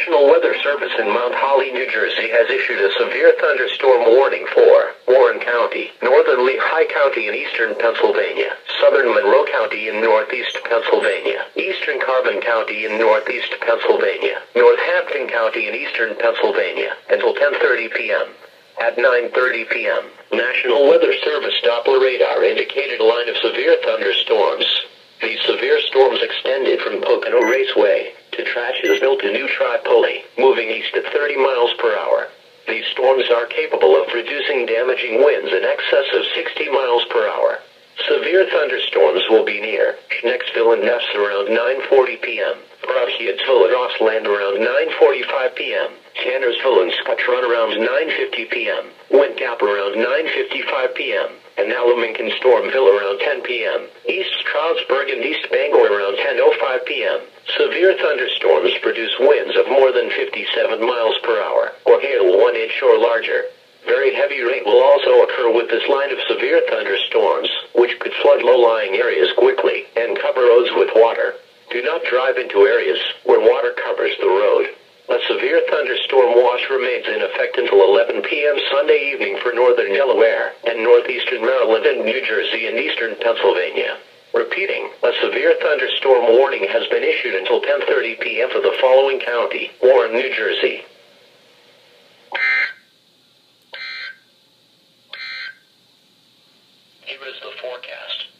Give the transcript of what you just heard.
National Weather Service in Mount Holly, New Jersey has issued a severe thunderstorm warning for Warren County, northern Lehigh County in eastern Pennsylvania, southern Monroe County in northeast Pennsylvania, eastern Carbon County in northeast Pennsylvania, Northampton County in eastern Pennsylvania, until 10:30 p.m. At 9:30 p.m., National Weather Service Doppler radar indicated a line of severe thunderstorms. These severe storms extended from Pocono Raceway to Trashesville to New Tripoli, moving east at 30 miles per hour. These storms are capable of producing damaging winds in excess of 60 miles per hour. Severe thunderstorms will be near Schnecksville and Neffs around 9:40 p.m., Prochyateville and Rossland around 9:45 p.m., Tannersville and Scottrun around 9:50 p.m., Went Gap around 9:55 p.m., and Aluminkin Stormville around 10 p.m., East Stroudsburg and East Bangor around 10:05 p.m. Severe thunderstorms produce winds of more than 57 miles per hour, or hail 1 inch or larger. Very heavy rain will also occur with this line of severe thunderstorms, which could flood low-lying areas quickly and cover roads with water. Do not drive into areas where water covers the road. A severe thunderstorm watch remains in effect until 11 p.m. Sunday evening for northern Delaware and northeastern Maryland and New Jersey and eastern Pennsylvania. Repeating, a severe thunderstorm warning has been issued until 10:30 p.m. for the following county: Warren, New Jersey. Here is the forecast.